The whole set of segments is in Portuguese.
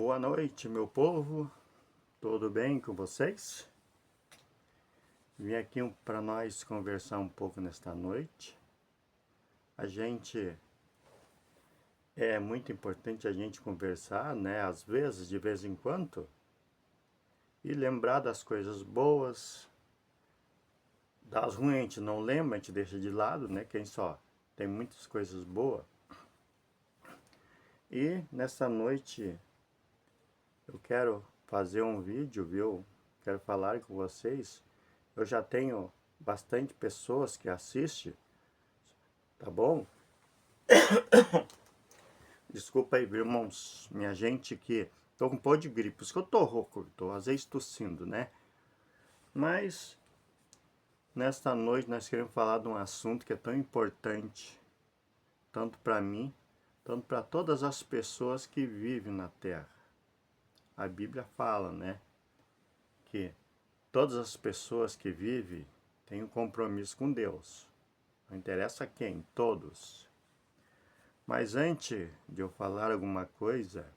Boa noite, meu povo. Tudo bem com vocês? Vim aqui para nós conversar um pouco nesta noite. É muito importante a gente conversar, né? Às vezes, de vez em quando, e lembrar das coisas boas. Das ruins a gente não lembra, a gente deixa de lado, né? Quem só tem muitas coisas boas. E nessa noite eu quero fazer um vídeo, viu? Quero falar com vocês. Eu já tenho bastante pessoas que assistem, tá bom? Desculpa aí, viu, irmãos? Minha gente que tô com um pouco de gripe, por isso que eu tô rouco, tô às vezes tossindo, né? Mas nesta noite nós queremos falar de um assunto que é tão importante, tanto para mim, tanto para todas as pessoas que vivem na Terra. A Bíblia fala, né, que todas as pessoas que vivem têm um compromisso com Deus. Não interessa quem, todos. Mas antes de eu falar alguma coisa,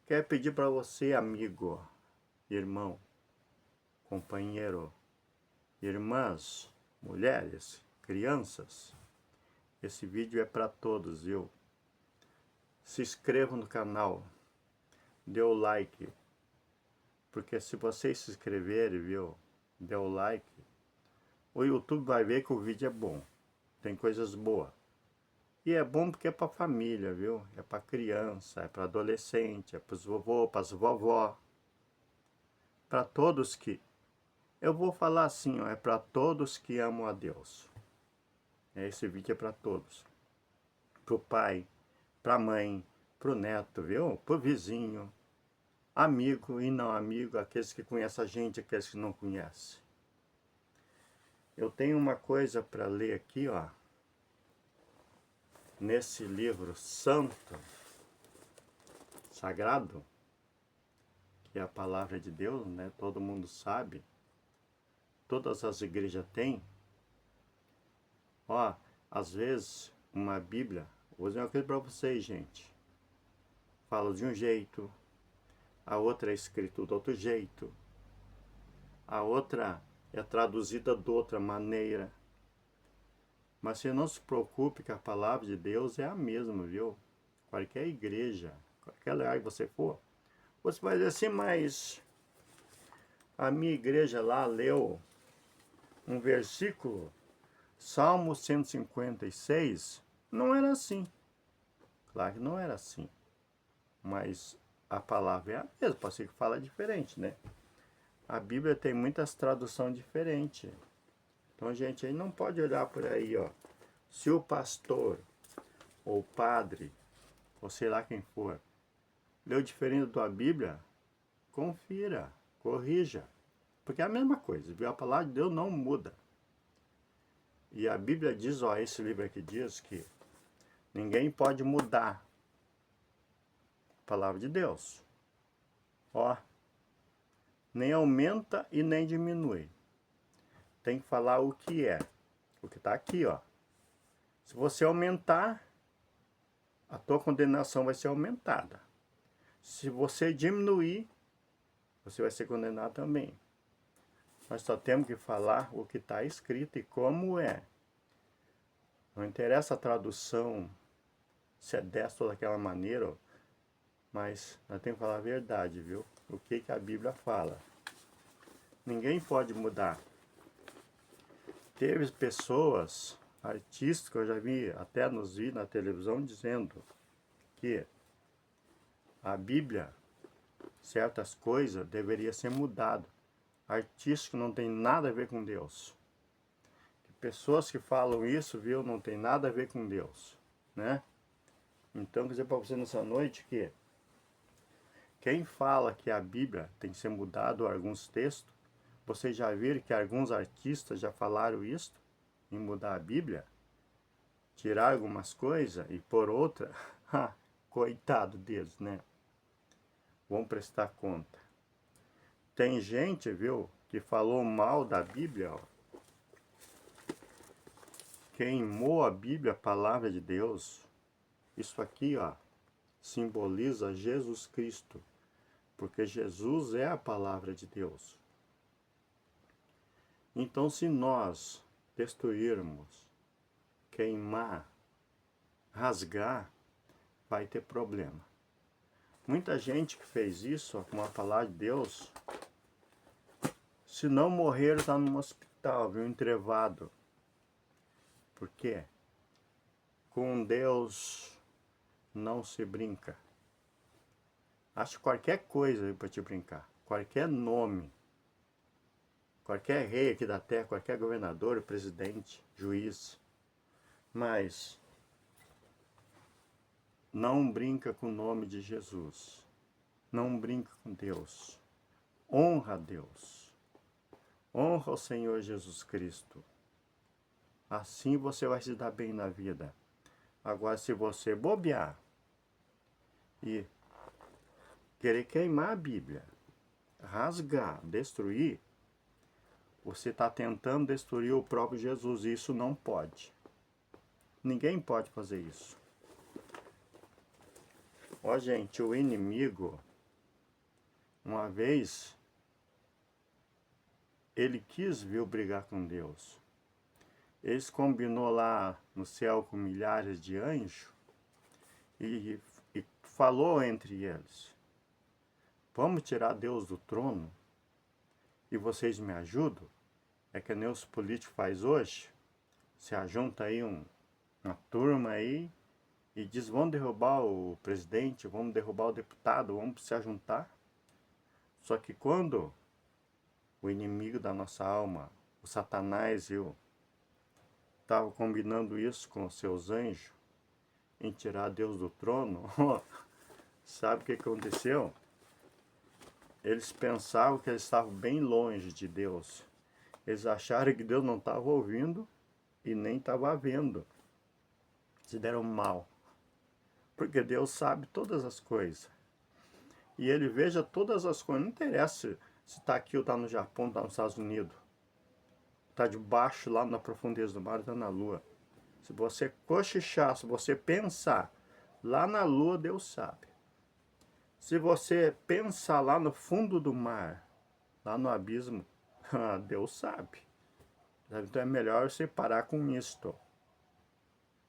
quero pedir para você, amigo, irmão, companheiro, irmãs, mulheres, crianças, esse vídeo é para todos, viu? Se inscreva no canal, dê o like, porque se vocês se inscreverem, viu, dê o like, o YouTube vai ver que o vídeo é bom, tem coisas boas. E é bom porque é para família, viu? É para criança, é para adolescente, é para os vovô, para as vovó, para todos que... Eu vou falar assim, ó, é para todos que amam a Deus. Esse vídeo é para todos. Para o pai, para a mãe, para o neto, viu? Para o vizinho, amigo e não amigo, aqueles que conhecem a gente, aqueles que não conhecem. Eu tenho uma coisa para ler aqui, ó. Nesse livro santo, sagrado, que é a palavra de Deus, né? Todo mundo sabe. Todas as igrejas têm. Ó, às vezes, uma Bíblia, vou dizer uma coisa para vocês, gente. Fala de um jeito, a outra é escrita de outro jeito, a outra é traduzida de outra maneira. Mas você não se preocupe que a palavra de Deus é a mesma, viu? Qualquer igreja, qualquer lugar que você for, você vai dizer assim, mas a minha igreja lá leu um versículo, Salmo 156, não era assim. Claro que não era assim. Mas a palavra é a mesma, pode ser que fala diferente, né? A Bíblia tem muitas traduções diferentes. Então, gente, aí não pode olhar por aí, ó. Se o pastor, ou o padre, ou sei lá quem for, leu diferente da Bíblia, confira, corrija. Porque é a mesma coisa, viu? A palavra de Deus não muda. E a Bíblia diz, ó, esse livro aqui diz que ninguém pode mudar a palavra de Deus. Ó, nem aumenta e nem diminui. Tem que falar o que é. O que está aqui, ó. Se você aumentar, a tua condenação vai ser aumentada. Se você diminuir, você vai ser condenado também. Nós só temos que falar o que está escrito e como é. Não interessa a tradução, se é dessa ou daquela maneira, mas nós temos que falar a verdade, viu? O que a Bíblia fala. Ninguém pode mudar. Teve pessoas, artistas que eu já vi, até nos vi na televisão, dizendo que a Bíblia, certas coisas, deveria ser mudado. Artistas que não tem nada a ver com Deus. Pessoas que falam isso, viu, não tem nada a ver com Deus, né? Então, quer dizer para você nessa noite que quem fala que a Bíblia tem que ser mudada, ou alguns textos, vocês já viram que alguns artistas já falaram isso, em mudar a Bíblia, tirar algumas coisas e pôr outra? Coitado deles, né? Vão prestar conta. Tem gente, viu, que falou mal da Bíblia, ó. Queimou a Bíblia, a palavra de Deus. Isso aqui, ó, simboliza Jesus Cristo, porque Jesus é a palavra de Deus. Então, se nós destruirmos, queimar, rasgar, vai ter problema. Muita gente que fez isso com a palavra de Deus, se não morrer, está no hospital, viu, entrevado. Por quê? Com Deus não se brinca. Acho qualquer coisa aí para te brincar. Qualquer nome. Qualquer rei aqui da terra, qualquer governador, presidente, juiz. Mas não brinca com o nome de Jesus. Não brinca com Deus. Honra a Deus. Honra o Senhor Jesus Cristo. Assim você vai se dar bem na vida. Agora, se você bobear e querer queimar a Bíblia, rasgar, destruir, você está tentando destruir o próprio Jesus. E isso não pode. Ninguém pode fazer isso. Ó, gente, o inimigo, uma vez, ele quis vir brigar com Deus. Eles combinou lá no céu com milhares de anjos e falou entre eles: vamos tirar Deus do trono e vocês me ajudam? É que nem os políticos faz hoje. Se ajunta aí uma turma aí e diz: vamos derrubar o presidente, vamos derrubar o deputado, vamos se ajuntar. Só que quando o inimigo da nossa alma, o Satanás, estava combinando isso com os seus anjos, em tirar Deus do trono, sabe o que aconteceu? Eles pensavam que eles estavam bem longe de Deus. Eles acharam que Deus não estava ouvindo e nem estava vendo. Se deram mal. Porque Deus sabe todas as coisas. E Ele veja todas as coisas. Não interessa se está aqui ou está no Japão, está nos Estados Unidos. Está debaixo, lá na profundeza do mar, está na lua. Se você cochichar, se você pensar, lá na lua Deus sabe. Se você pensar lá no fundo do mar, lá no abismo, Deus sabe. Então é melhor você parar com isto.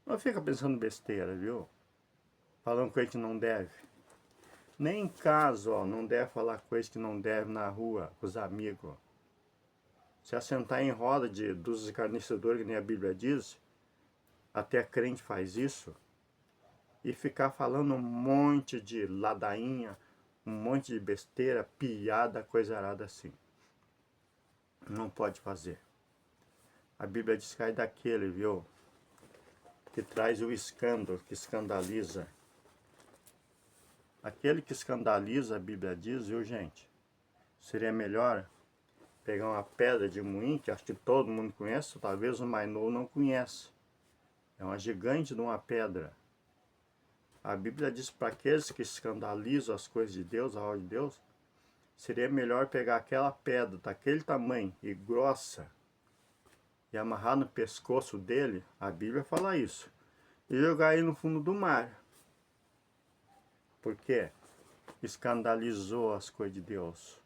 Não fica pensando besteira, viu? Falando coisa que não deve. Nem em casa, ó, não deve falar coisa que não deve na rua, com os amigos. Se assentar em roda dos escarnecedores, que nem a Bíblia diz, até crente faz isso, e ficar falando um monte de ladainha, um monte de besteira, piada, coisa arada assim. Não pode fazer. A Bíblia diz que é daquele, viu, que traz o escândalo, que escandaliza. Aquele que escandaliza, a Bíblia diz, viu, gente, seria melhor pegar uma pedra de moinho, que acho que todo mundo conhece, talvez o mais novo não conhece. É uma gigante de uma pedra. A Bíblia diz para aqueles que escandalizam as coisas de Deus, a ordem de Deus, seria melhor pegar aquela pedra daquele tamanho e grossa e amarrar no pescoço dele, a Bíblia fala isso, e jogar ele no fundo do mar. Por quê? Escandalizou as coisas de Deus.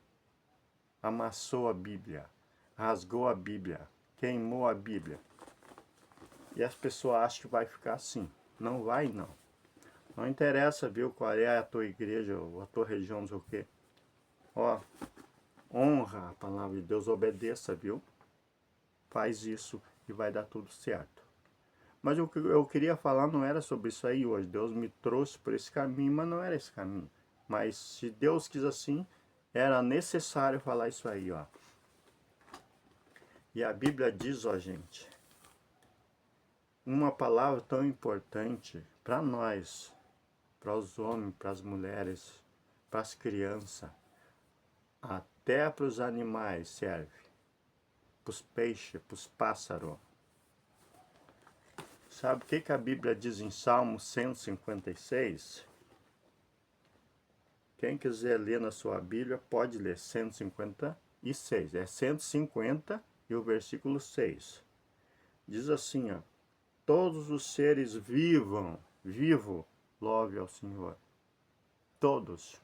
Amassou a Bíblia, rasgou a Bíblia, queimou a Bíblia. E as pessoas acham que vai ficar assim. Não vai, não. Não interessa, viu, qual é a tua igreja, ou a tua região, não sei o quê. Ó, honra a palavra de Deus, obedeça, viu? Faz isso e vai dar tudo certo. Mas o que eu queria falar não era sobre isso aí hoje. Deus me trouxe por esse caminho, mas não era esse caminho. Mas se Deus quis assim, era necessário falar isso aí, ó. E a Bíblia diz, ó, gente, uma palavra tão importante para nós, para os homens, para as mulheres, para as crianças, até para os animais serve, para os peixes, para os pássaros. Sabe o que a Bíblia diz em Salmo 156? Quem quiser ler na sua Bíblia, pode ler 156. É 150 e o versículo 6. Diz assim, ó: todos os seres vivo, louve ao Senhor. todos.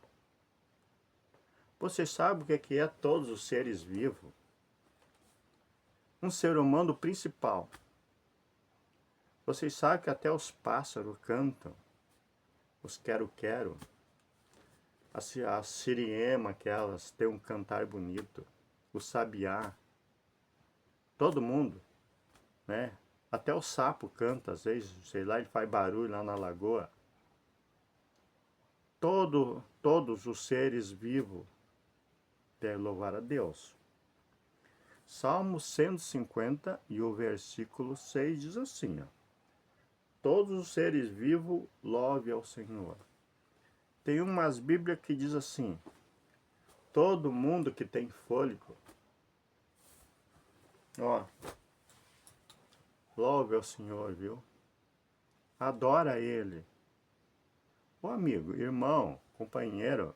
Você sabe o que é todos os seres vivos? Um ser humano principal. Vocês sabem que até os pássaros cantam. Os quero-quero. A siriema, aquelas, tem um cantar bonito. O sabiá. Todo mundo, né? Até o sapo canta, às vezes, sei lá, ele faz barulho lá na lagoa. Todos os seres vivos devem louvar a Deus. Salmo 150 e o versículo 6 diz assim, ó. Todos os seres vivos louve ao Senhor. Tem umas bíblias que diz assim, todo mundo que tem fôlego, ó, louve ao Senhor, viu? Adora Ele. Ô amigo, irmão, companheiro,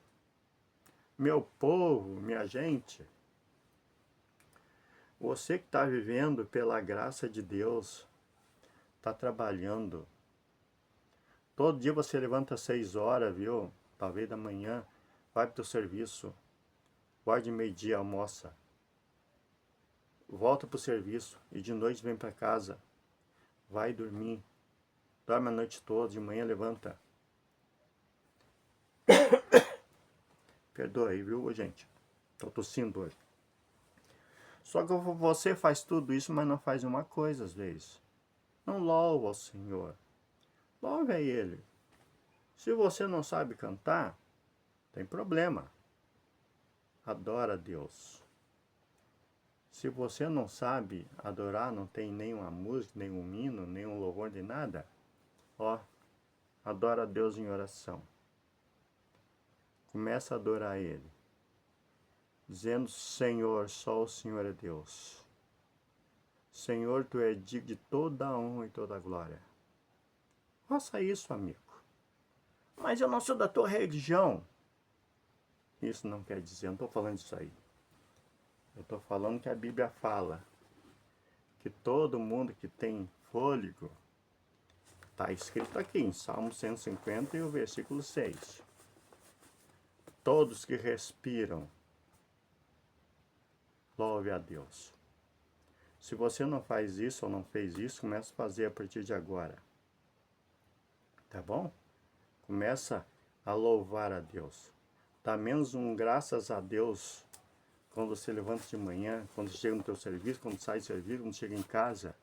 meu povo, minha gente, você que está vivendo pela graça de Deus, está trabalhando. Todo dia você levanta às 6 horas, viu? Talvez da manhã, vai para o teu serviço, guarde meio-dia, almoça, volta para o serviço e de noite vem para casa, vai dormir, dorme a noite toda, de manhã levanta. Perdoa aí, viu, gente? Tô tossindo hoje. Só que você faz tudo isso, mas não faz uma coisa às vezes. Não louva ao Senhor. Louve a Ele. Se você não sabe cantar, tem problema. Adora a Deus. Se você não sabe adorar, não tem nenhuma música, nenhum hino, nenhum louvor de nada, ó, adora a Deus em oração. Começa a adorar Ele, dizendo, Senhor, só o Senhor é Deus. Senhor, Tu és digno de toda a honra e toda a glória. Faça isso, amigo. Mas eu não sou da tua religião. Isso não quer dizer, eu não estou falando disso aí. Eu estou falando que a Bíblia fala que todo mundo que tem fôlego, está escrito aqui em Salmo 150 e o versículo 6. Todos que respiram, louve a Deus. Se você não faz isso ou não fez isso, comece a fazer a partir de agora. Tá bom? Começa a louvar a Deus. Dá menos um graças a Deus quando você levanta de manhã, quando chega no teu serviço, quando sai do serviço, quando chega em casa.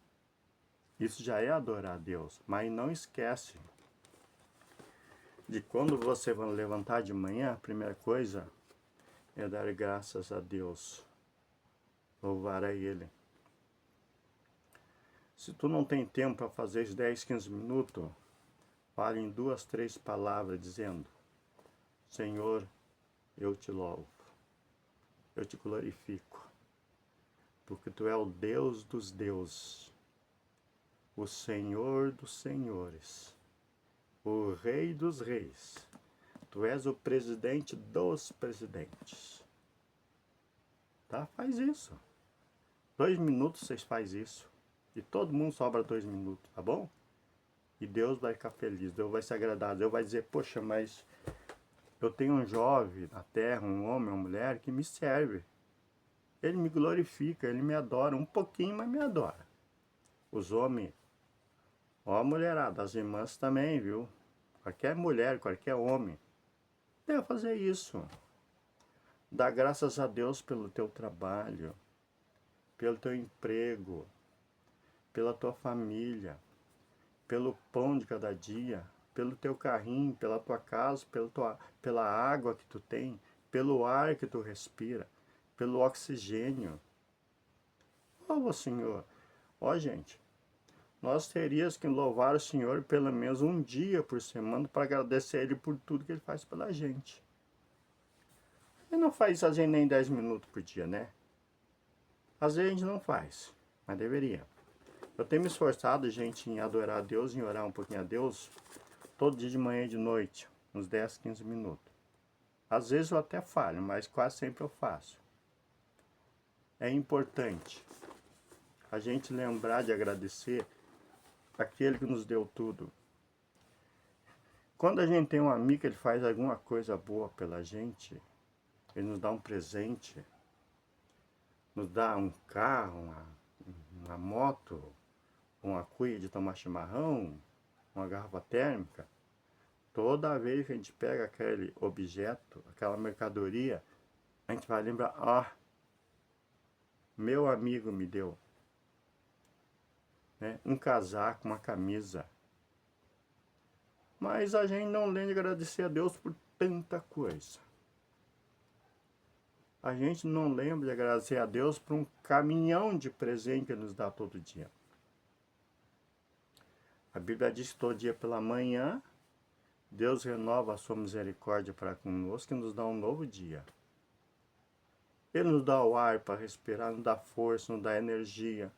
Isso já é adorar a Deus. Mas não esquece de quando você vai levantar de manhã, a primeira coisa é dar graças a Deus. Louvar a Ele. Se tu não tem tempo para fazer os 10, 15 minutos, fale em 2, 3 palavras dizendo, Senhor, eu te louvo, eu te glorifico, porque Tu é o Deus dos deuses, o Senhor dos senhores, o Rei dos reis, Tu és o presidente dos presidentes. Tá? Faz isso. 2 minutos vocês fazem isso. E todo mundo sobra 2 minutos, tá bom? E Deus vai ficar feliz, Deus vai se agradar, Deus vai dizer, poxa, mas eu tenho um jovem na terra, um homem, uma mulher que me serve. Ele me glorifica, ele me adora, um pouquinho, mas me adora. Os homens, ó a mulherada, as irmãs também, viu? Qualquer mulher, qualquer homem, deve fazer isso. Dá graças a Deus pelo teu trabalho, pelo teu emprego, pela tua família, pelo pão de cada dia, pelo teu carrinho, pela tua casa, pela água que tu tem, pelo ar que tu respira, pelo oxigênio. Louva o Senhor. Ó, gente, nós teríamos que louvar o Senhor pelo menos um dia por semana para agradecer a Ele por tudo que Ele faz pela gente. Ele não faz isso a gente nem 10 minutos por dia, né? Às vezes a gente não faz, mas deveria. Eu tenho me esforçado, gente, em adorar a Deus, em orar um pouquinho a Deus, todo dia de manhã e de noite, uns 10, 15 minutos. Às vezes eu até falho, mas quase sempre eu faço. É importante a gente lembrar de agradecer aquele que nos deu tudo. Quando a gente tem um amigo que ele faz alguma coisa boa pela gente, ele nos dá um presente, nos dá um carro, uma moto, uma cuia de tomar chimarrão, uma garrafa térmica, toda vez que a gente pega aquele objeto, aquela mercadoria, a gente vai lembrar, meu amigo me deu, né, um casaco, uma camisa. Mas a gente não lembra de agradecer a Deus por tanta coisa. A gente não lembra de agradecer a Deus por um caminhão de presente que Ele nos dá todo dia. A Bíblia diz que todo dia pela manhã, Deus renova a sua misericórdia para conosco e nos dá um novo dia. Ele nos dá o ar para respirar, nos dá força, nos dá energia.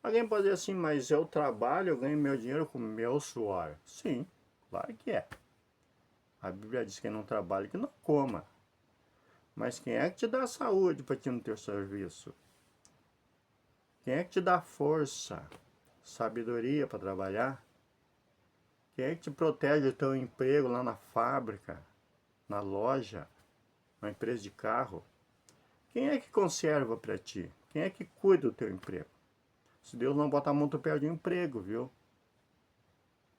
Alguém pode dizer assim, mas eu trabalho, eu ganho meu dinheiro com meu suor. Sim, claro que é. A Bíblia diz que quem não trabalha, que não coma. Mas quem é que te dá saúde para ti no teu serviço? Quem é que te dá força, sabedoria para trabalhar? Quem é que te protege do teu emprego lá na fábrica, na loja, na empresa de carro? Quem é que conserva para ti? Quem é que cuida do teu emprego? Se Deus não botar a mão, tu perde o emprego, viu?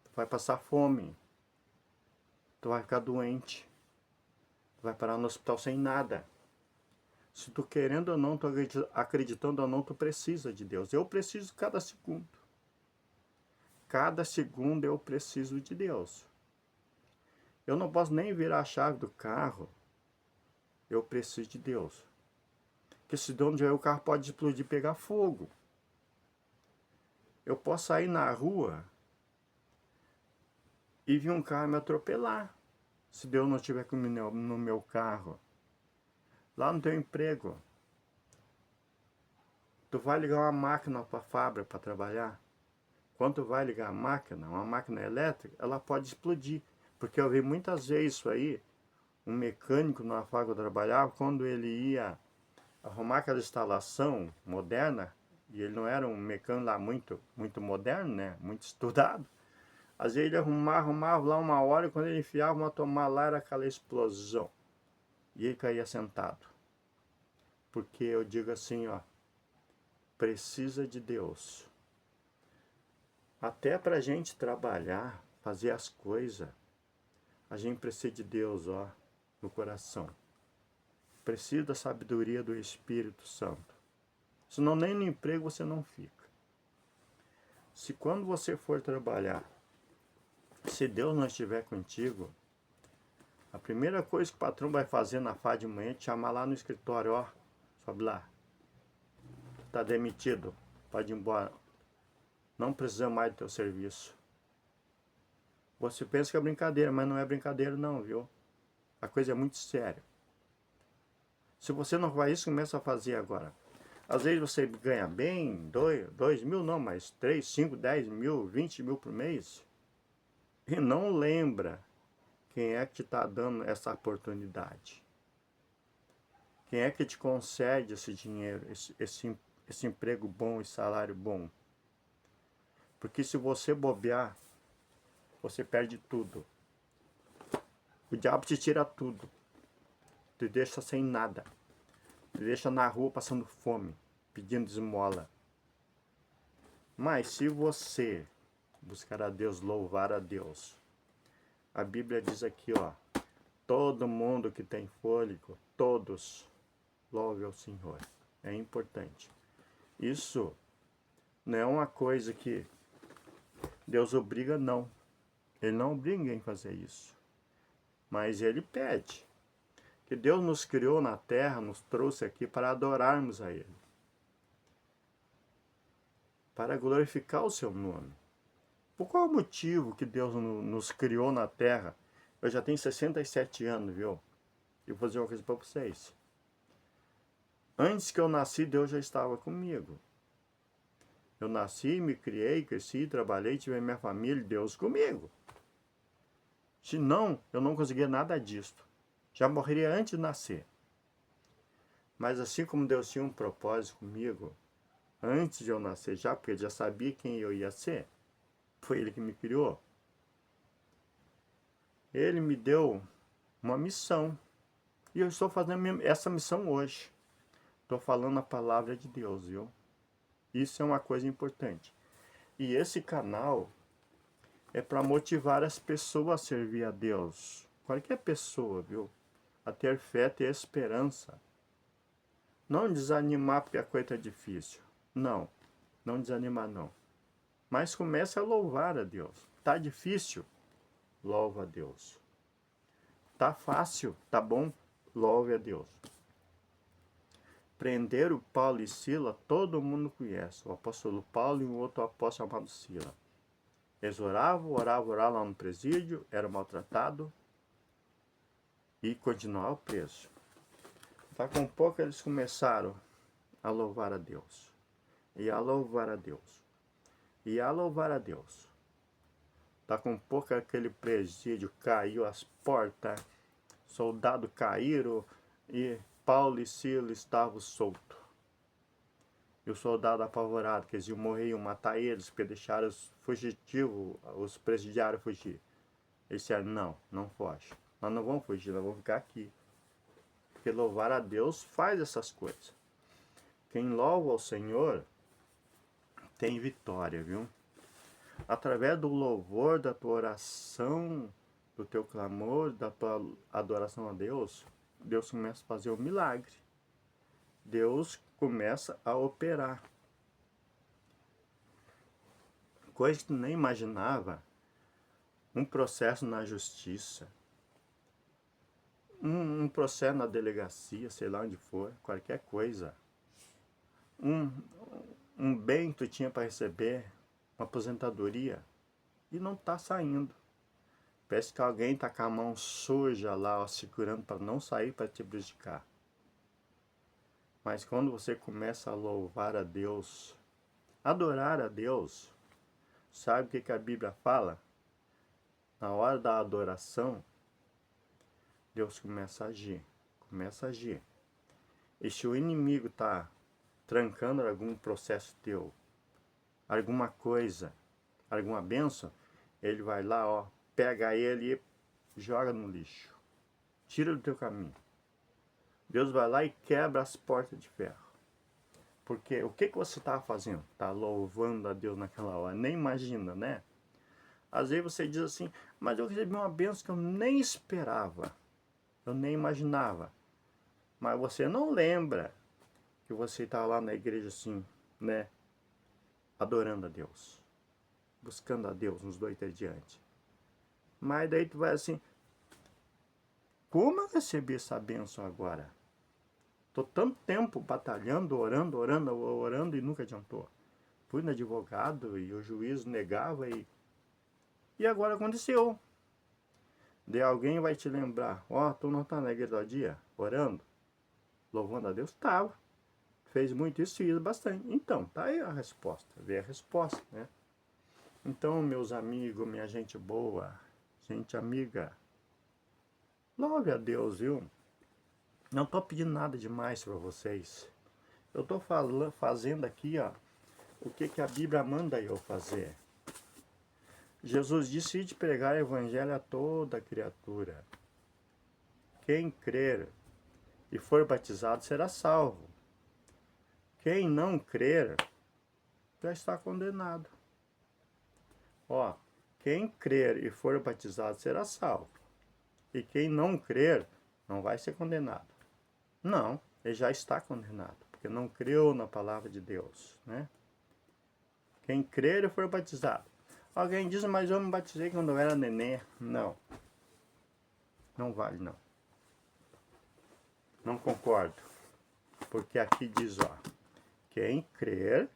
Tu vai passar fome. Tu vai ficar doente. Tu vai parar no hospital sem nada. Se tu querendo ou não, tu acreditando ou não, tu precisa de Deus. Eu preciso cada segundo. Cada segundo eu preciso de Deus. Eu não posso nem virar a chave do carro. Eu preciso de Deus. Porque se de onde o carro pode explodir e pegar fogo. Eu posso sair na rua e vir um carro me atropelar. Se Deus não estiver no meu carro. Lá no teu emprego. Tu vai ligar uma máquina para a fábrica para trabalhar. Quando tu vai ligar a máquina, uma máquina elétrica, ela pode explodir. Porque eu vi muitas vezes isso aí. Um mecânico na fábrica que eu trabalhava, quando ele ia arrumar aquela instalação moderna, e ele não era um mecânico lá muito moderno, né? Muito estudado. Às vezes ele arrumava lá uma hora, e quando ele enfiava uma tomada lá, era aquela explosão. E ele caía sentado. Porque eu digo assim, precisa de Deus. Até pra gente trabalhar, fazer as coisas, a gente precisa de Deus, no coração. Precisa da sabedoria do Espírito Santo. Senão nem no emprego você não fica. Se quando você for trabalhar, se Deus não estiver contigo, a primeira coisa que o patrão vai fazer na fase de manhã é te chamar lá no escritório, sobe lá. Tá demitido, pode ir embora. Não precisa mais do teu serviço. Você pensa que é brincadeira, mas não é brincadeira não, viu? A coisa é muito séria. Se você não faz isso, começa a fazer agora. Às vezes você ganha bem, 2 mil não, mas 3, 5, 10 mil, 20 mil por mês. E não lembra quem é que te está dando essa oportunidade. Quem é que te concede esse dinheiro, esse emprego bom e salário bom. Porque se você bobear, você perde tudo. O diabo te tira tudo. Te deixa sem nada. Te deixa na rua passando fome, pedindo esmola. Mas se você buscar a Deus, louvar a Deus, a Bíblia diz aqui, todo mundo que tem fôlego, todos louve ao Senhor. É importante. Isso não é uma coisa que Deus obriga, não. Ele não obriga ninguém a fazer isso. Mas Ele pede. Que Deus nos criou na terra, nos trouxe aqui para adorarmos a Ele. Para glorificar o seu nome. Por qual motivo que Deus nos criou na terra? Eu já tenho 67 anos, viu? E vou fazer uma coisa para vocês. Antes que eu nasci, Deus já estava comigo. Eu nasci, me criei, cresci, trabalhei, tive minha família, Deus comigo. Senão, eu não conseguia nada disto. Já morreria antes de nascer. Mas assim como Deus tinha um propósito comigo, antes de eu nascer já, porque Ele já sabia quem eu ia ser, foi Ele que me criou. Ele me deu uma missão. E eu estou fazendo essa missão hoje. Estou falando a palavra de Deus, viu? Isso é uma coisa importante. E esse canal é para motivar as pessoas a servir a Deus. Qualquer pessoa, viu? A ter fé, ter esperança. Não desanimar porque a coisa é difícil. Não, não desanimar não. Mas comece a louvar a Deus. Tá difícil? Louva a Deus. Tá fácil? Tá bom? Louve a Deus. Prenderam Paulo e Sila, todo mundo conhece. O apóstolo Paulo e um outro apóstolo chamado Sila. Eles oravam lá no presídio, eram maltratados e continuavam presos. Com um pouco eles começaram a louvar a Deus. E a louvar a Deus. E a louvar a Deus. Com um pouco aquele presídio caiu as portas, soldados caíram e Paulo e Silas estavam soltos. E os soldados apavorados, que eles iam morrer, iam matar eles, porque deixaram os fugitivos, os presidiários fugir. Eles disseram, não, não foge. Nós não vamos fugir, nós vamos ficar aqui. Porque louvar a Deus faz essas coisas. Quem louva ao Senhor tem vitória, viu? Através do louvor, da tua oração, do teu clamor, da tua adoração a Deus, Deus começa a fazer um milagre. Deus começa a operar. Coisa que tu nem imaginava. Um processo na justiça. Um processo na delegacia, sei lá onde for, qualquer coisa. Um bem que tu tinha para receber, uma aposentadoria, e não está saindo. Parece que alguém está com a mão suja lá, ó, segurando para não sair, para te prejudicar. Mas quando você começa a louvar a Deus, adorar a Deus, sabe o que a Bíblia fala? Na hora da adoração, Deus começa a agir. Começa a agir. E se o inimigo está trancando algum processo teu, alguma coisa, alguma bênção, ele vai lá, ó, pega ele e joga no lixo. Tira do teu caminho. Deus vai lá e quebra as portas de ferro. Porque o que você estava fazendo? Está louvando a Deus naquela hora. Nem imagina, né? Às vezes você diz assim, mas eu recebi uma bênção que eu nem esperava. Eu nem imaginava. Mas você não lembra que você estava lá na igreja assim, né? Adorando a Deus. Buscando a Deus uns 2, 3 dias antes. Mas daí tu vai assim, como eu recebi essa bênção agora? Tô tanto tempo batalhando, orando e nunca adiantou. Fui no advogado e o juiz negava e agora aconteceu. De alguém vai te lembrar, ó, tu não tá na igreja do dia, orando, louvando a Deus? Tava. Fez muito isso e isso bastante. Então, tá aí a resposta. Vê a resposta, né? Então, meus amigos, minha gente boa, gente amiga, louve a Deus, viu? Não estou pedindo nada demais para vocês. Eu estou fazendo aqui, ó, o que a Bíblia manda eu fazer. Jesus disse: "Ide pregar o evangelho a toda criatura. Quem crer e for batizado será salvo. Quem não crer já está condenado." Ó, quem crer e for batizado será salvo. E quem não crer não vai ser condenado. Não, ele já está condenado, porque não creu na palavra de Deus, né? Quem crer e for batizado. Alguém diz, mas eu me batizei quando eu era neném. Não. Não vale, não. Não concordo. Porque aqui diz, ó, quem crer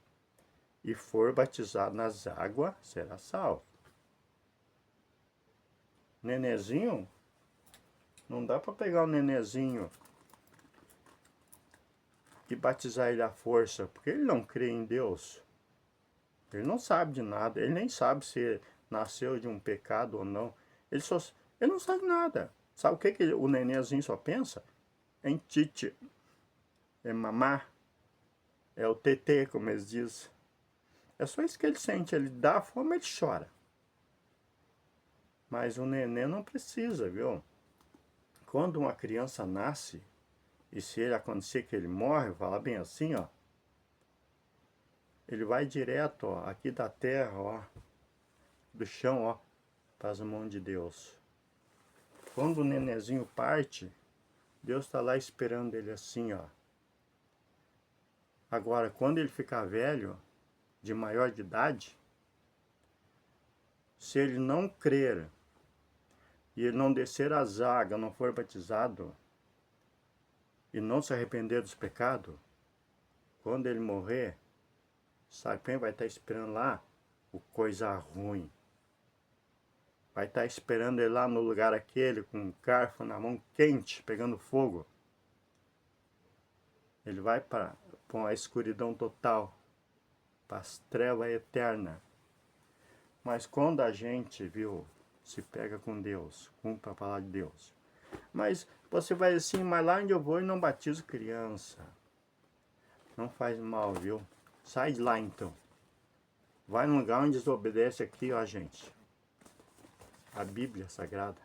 e for batizado nas águas será salvo. Nenezinho, não dá para pegar o nenezinho e batizar ele à força, porque ele não crê em Deus. Ele não sabe de nada, ele nem sabe se nasceu de um pecado ou não. Ele não sabe nada. Sabe o que o nenenzinho só pensa? Em tite, é mamar, é o tetê, como eles dizem. É só isso que ele sente, ele dá fome, ele chora. Mas o nenê não precisa, viu? Quando uma criança nasce, e se ele acontecer que ele morre, fala bem assim, ó. Ele vai direto, ó, aqui da terra, ó, do chão, ó, para as mãos de Deus. Quando o nenezinho parte, Deus está lá esperando ele assim, ó. Agora, quando ele ficar velho, de maior de idade, se ele não crer e ele não descer a zaga, não for batizado e não se arrepender dos pecados, quando ele morrer, sabe quem vai estar esperando lá? O coisa ruim. Vai estar esperando ele lá no lugar aquele, com um garfo na mão quente, pegando fogo. Ele vai para a escuridão total, para as trevas eternas. Mas quando a gente, viu, se pega com Deus, cumpre a palavra de Deus. Mas você vai assim, mas lá onde eu vou e não batizo criança. Não faz mal, viu? Sai de lá então. Vai num lugar onde desobedece aqui, ó, gente. A Bíblia Sagrada.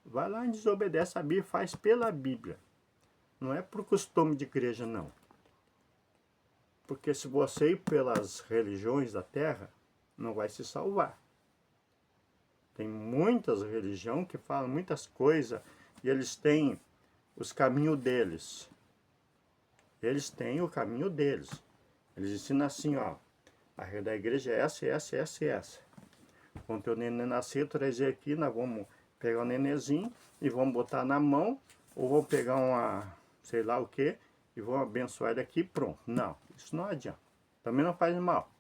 Vai lá onde desobedece a Bíblia, faz pela Bíblia. Não é por costume de igreja, não. Porque se você ir pelas religiões da terra, não vai se salvar. Tem muitas religiões que falam muitas coisas e eles têm os caminhos deles. Eles têm o caminho deles. Eles ensinam assim, ó. A regra da igreja é essa, essa, essa e essa. Quando teu neném nascer, trazer aqui, nós vamos pegar o nenenzinho e vamos botar na mão, ou vamos pegar uma, sei lá o que, e vamos abençoar ele aqui, pronto. Não, isso não adianta. Também não faz mal.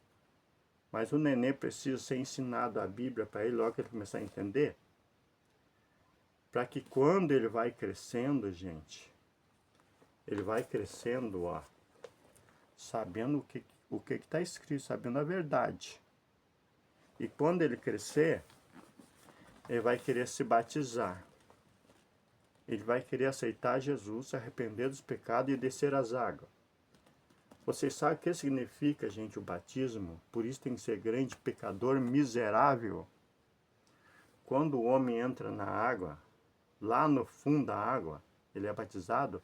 Mas o neném precisa ser ensinado a Bíblia para ele, logo que ele começar a entender. Para que quando ele vai crescendo, gente, ele vai crescendo, ó, sabendo o que está escrito, sabendo a verdade. E quando ele crescer, ele vai querer se batizar. Ele vai querer aceitar Jesus, se arrepender dos pecados e descer as águas. Vocês sabem o que significa, gente, o batismo? Por isso tem que ser grande pecador miserável. Quando o homem entra na água, lá no fundo da água, ele é batizado.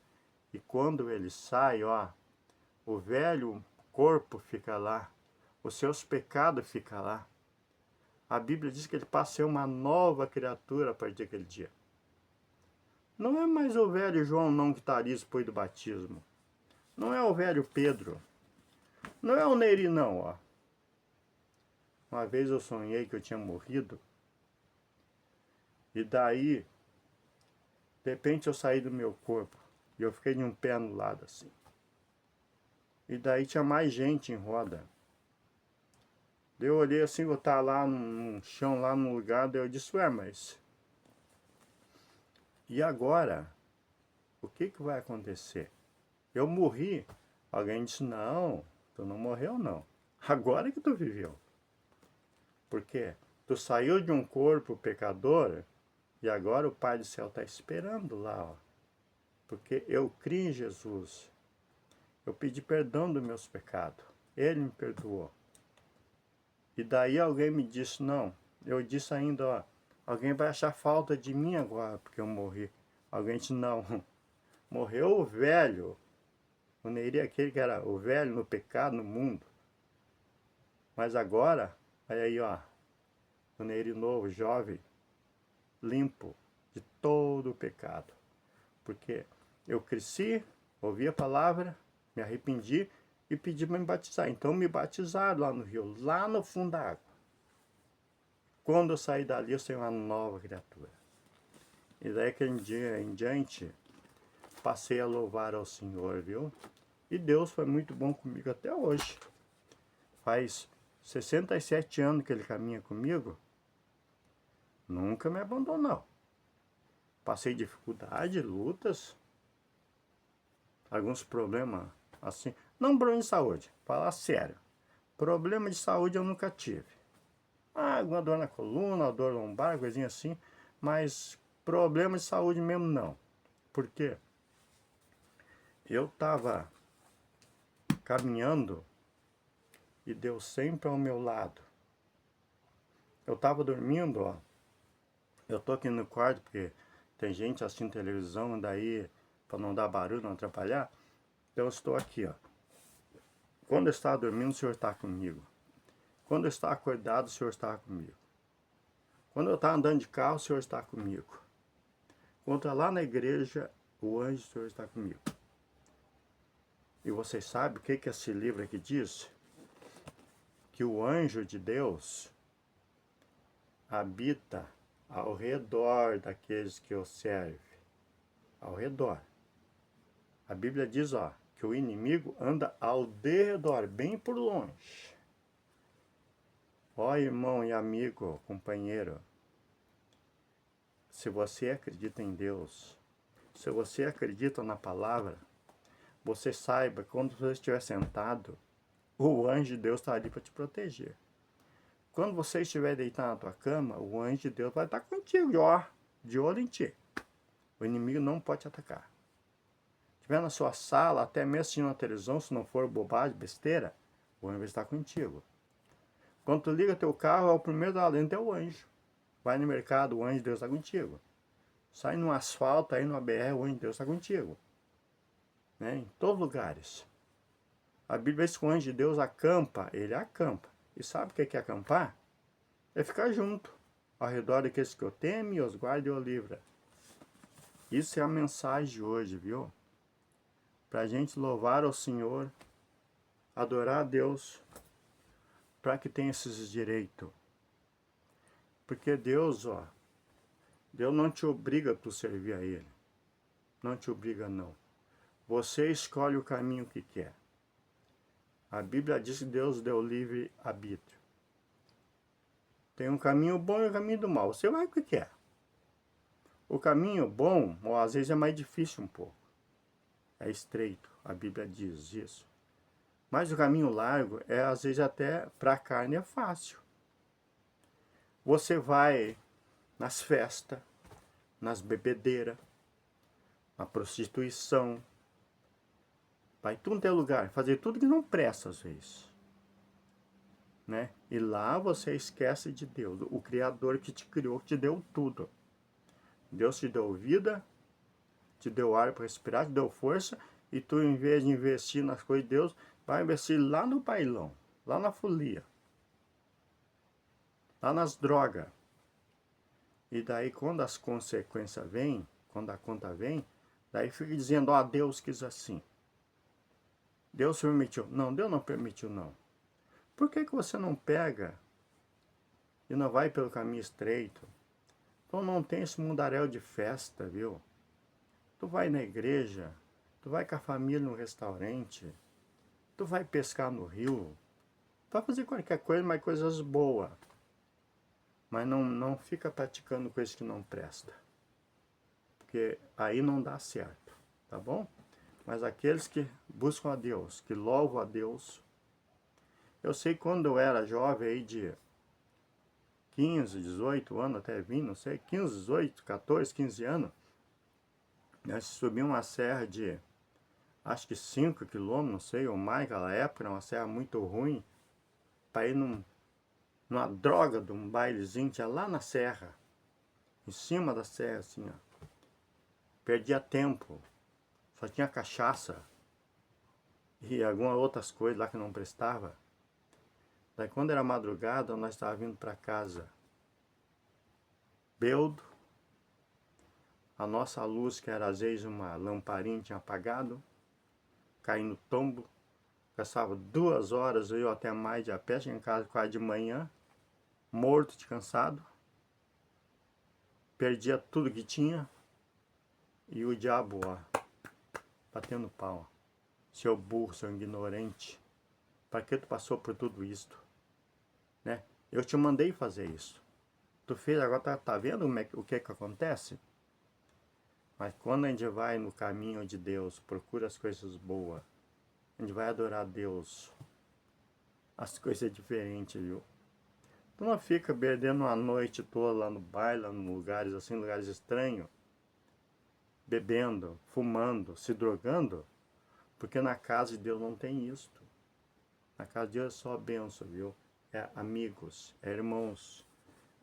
E quando ele sai, ó, o velho corpo fica lá. Os seus pecados ficam lá. A Bíblia diz que ele passa a ser uma nova criatura a partir daquele dia. Não é mais o velho João não que está ali depois do batismo. Não é o velho Pedro. Não é o Nery não, ó. Uma vez eu sonhei que eu tinha morrido. E daí, de repente eu saí do meu corpo. E eu fiquei de um pé no lado assim. E daí tinha mais gente em roda. Daí eu olhei assim, eu estava lá no chão, lá no lugar. Daí eu disse, ué, mas... E agora? O que vai acontecer? Eu morri. Alguém disse, não, tu não morreu não. Agora que tu viveu. Por quê? Tu saiu de um corpo pecador e agora o Pai do Céu está esperando lá, ó. Porque eu criei em Jesus. Eu pedi perdão dos meus pecados. Ele me perdoou. E daí alguém me disse, não. Eu disse ainda, ó, alguém vai achar falta de mim agora porque eu morri. Alguém disse, não. Morreu o velho. O Nery é aquele que era o velho no pecado, no mundo. Mas agora, olha aí, ó. O Nery novo, jovem, limpo de todo o pecado. Porque eu cresci, ouvi a palavra, me arrependi e pedi para me batizar. Então me batizaram lá no rio, lá no fundo da água. Quando eu saí dali, eu saí uma nova criatura. E daí aquele dia em diante, passei a louvar ao Senhor, viu? E Deus foi muito bom comigo até hoje. Faz 67 anos que ele caminha comigo. Nunca me abandonou. Passei dificuldade, lutas, alguns problemas assim. Não problema de saúde, falar sério. Problema de saúde eu nunca tive. Alguma dor na coluna, dor lombar, coisinha assim. Mas problema de saúde mesmo não. Por quê? Eu estava caminhando e Deus sempre ao meu lado. Eu estava dormindo, ó. Eu tô aqui no quarto porque tem gente assistindo televisão, daí, para não dar barulho, não atrapalhar, então eu estou aqui, ó. Quando eu estava dormindo, o Senhor está comigo. Quando eu estava acordado, o Senhor está comigo. Quando eu estava andando de carro, o Senhor está comigo. Quando eu estou lá na igreja, o anjo do Senhor está comigo. E vocês sabem o que esse livro aqui diz? Que o anjo de Deus habita ao redor daqueles que o servem. Ao redor. A Bíblia diz, ó, que o inimigo anda ao derredor, bem por longe. Ó, irmão e amigo, companheiro, se você acredita em Deus, se você acredita na palavra, você saiba que quando você estiver sentado, o anjo de Deus está ali para te proteger. Quando você estiver deitado na tua cama, o anjo de Deus vai estar contigo, ó, de olho em ti. O inimigo não pode te atacar. Se estiver na sua sala, até mesmo assistindo na televisão, se não for bobagem, besteira, o anjo vai estar contigo. Quando tu liga teu carro, é o primeiro da lenta, é o anjo. Vai no mercado, o anjo de Deus está contigo. Sai no asfalto, aí no ABR, o anjo de Deus está contigo. Né? Em todos os lugares. A Bíblia diz que o anjo de Deus acampa, ele acampa. E sabe o que é acampar? É ficar junto, ao redor daqueles que eu temo e os guarda e o livra. Isso é a mensagem de hoje, viu? Pra gente louvar ao Senhor, adorar a Deus, para que tenha esses direitos. Porque Deus, ó, Deus não te obriga a tu servir a Ele. Não te obriga, não. Você escolhe o caminho que quer. A Bíblia diz que Deus deu livre arbítrio. Tem um caminho bom e um caminho do mal. Você vai o que quer. O caminho bom, ou às vezes é mais difícil um pouco. É estreito, a Bíblia diz isso. Mas o caminho largo é às vezes até para a carne é fácil. Você vai nas festas, nas bebedeiras, na prostituição, vai tudo ter lugar, fazer tudo que não presta às vezes. Né? E lá você esquece de Deus, o Criador que te criou, que te deu tudo. Deus te deu vida, te deu ar para respirar, te deu força, e tu, em vez de investir nas coisas de Deus, vai investir lá no bailão, lá na folia, lá nas drogas. E daí, quando as consequências vêm, quando a conta vem, daí fica dizendo, ó, Deus quis assim. Deus permitiu. Não, Deus não permitiu, não. Por que você não pega e não vai pelo caminho estreito? Então não tem esse mundaréu de festa, viu? Tu vai na igreja, tu vai com a família no restaurante, tu vai pescar no rio, tu vai fazer qualquer coisa, mas coisas boas. Mas não fica praticando coisas que não presta. Porque aí não dá certo, tá bom? Mas aqueles que buscam a Deus, que louvam a Deus. Eu sei que quando eu era jovem aí de 15, 18 anos, até 20, não sei, 15, 18, 14, 15 anos, nós subimos uma serra de, acho que 5 quilômetros, não sei, ou mais, naquela época, uma serra muito ruim, para ir numa droga de um bailezinho, tinha lá na serra, em cima da serra, assim, ó. Perdia tempo, só tinha cachaça e algumas outras coisas lá que não prestava. Daí quando era madrugada, nós estávamos vindo para casa, bêbado, a nossa luz, que era às vezes uma lamparina, tinha apagado, caindo tombo, gastava 2 horas, eu até mais de a pé, chegava em casa quase de manhã, morto de cansado, perdia tudo que tinha, e o diabo, ó, batendo pau. Seu burro, seu ignorante, para que tu passou por tudo isto? Né? Eu te mandei fazer isso. Tu fez, agora tá vendo o que acontece? Mas quando a gente vai no caminho de Deus, procura as coisas boas, a gente vai adorar a Deus, as coisas diferentes, viu? Tu não fica perdendo uma noite toda lá no baile, lá em lugares assim, lugares estranhos, bebendo, fumando, se drogando, porque na casa de Deus não tem isto. Na casa de Deus é só bênção, viu? É amigos, é irmãos.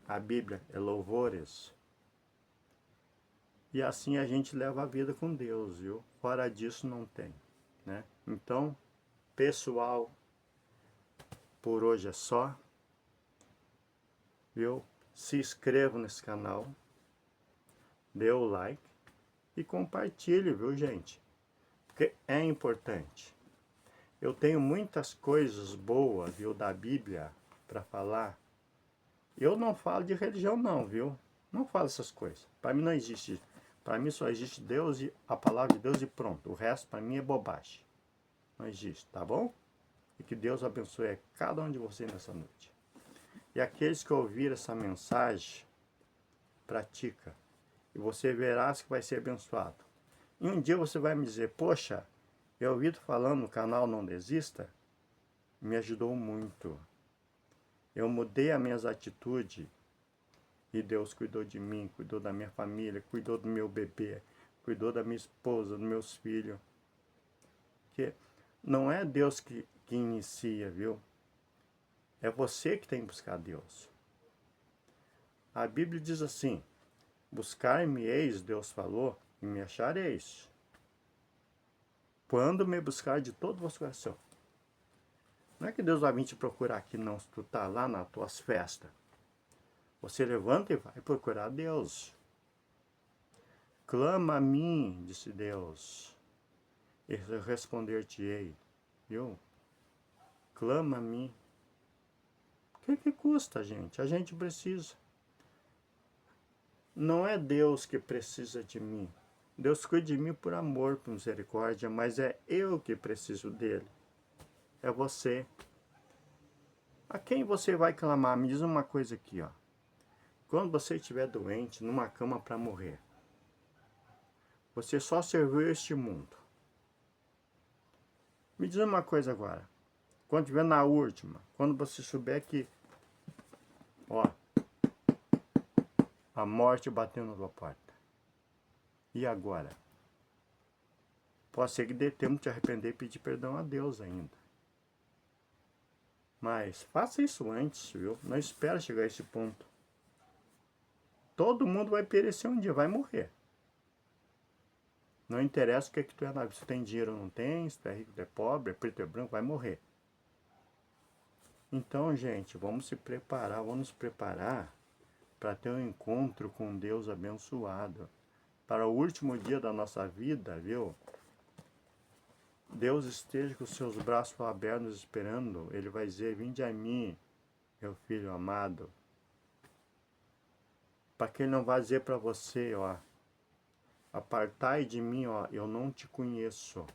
A Bíblia é louvores. E assim a gente leva a vida com Deus, viu? Fora disso não tem, né? Então, pessoal, por hoje é só, viu? Se inscreva nesse canal, dê o like e compartilhe, viu, gente? Porque é importante. Eu tenho muitas coisas boas, viu, da Bíblia para falar. Eu não falo de religião não, viu? Não falo essas coisas. Para mim não existe. Para mim só existe Deus e a palavra de Deus e pronto. O resto para mim é bobagem. Não existe, tá bom? E que Deus abençoe a cada um de vocês nessa noite. E aqueles que ouviram essa mensagem, pratica. E você verá que vai ser abençoado. E um dia você vai me dizer, poxa, eu ouvi tu falando no canal Não Desista, me ajudou muito. Eu mudei as minhas atitudes e Deus cuidou de mim, cuidou da minha família, cuidou do meu bebê, cuidou da minha esposa, dos meus filhos. Que não é Deus que inicia, viu? É você que tem que buscar Deus. A Bíblia diz assim, buscar-me-eis, Deus falou, e me achareis. Quando me buscar de todo o vosso coração. Não é que Deus vai vir te procurar aqui, não, se tu tá lá nas tuas festas. Você levanta e vai procurar Deus. Clama a mim, disse Deus, e responder-te-ei. Viu? Clama a mim. O que custa, gente? A gente precisa. Não é Deus que precisa de mim. Deus cuida de mim por amor, por misericórdia, mas é eu que preciso dele. É você. A quem você vai clamar? Me diz uma coisa aqui, ó. Quando você estiver doente, numa cama para morrer, você só serviu este mundo. Me diz uma coisa agora. Quando estiver na última, quando você souber que, ó, a morte bateu na tua porta. E agora? Pode ser que dê tempo de te arrepender e pedir perdão a Deus ainda. Mas faça isso antes, viu? Não espere chegar a esse ponto. Todo mundo vai perecer um dia, vai morrer. Não interessa o que é que tu é na vida. Se tu tem dinheiro ou não tem, se tu é rico ou é pobre, é preto ou é branco, vai morrer. Então, gente, vamos se preparar, vamos nos preparar para ter um encontro com Deus abençoado. Para o último dia da nossa vida, viu? Deus esteja com os seus braços abertos esperando. Ele vai dizer, vinde a mim, meu filho amado. Para que ele não vá dizer para você, ó, apartai de mim, ó, eu não te conheço.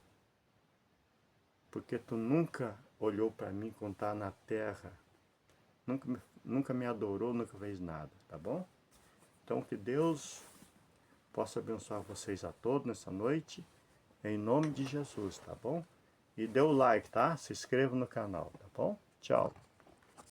Porque tu nunca olhou para mim quando está na terra. Nunca me adorou, nunca fez nada, tá bom? Então que Deus possa abençoar vocês a todos nessa noite. Em nome de Jesus, tá bom? E dê o like, tá? Se inscreva no canal, tá bom? Tchau.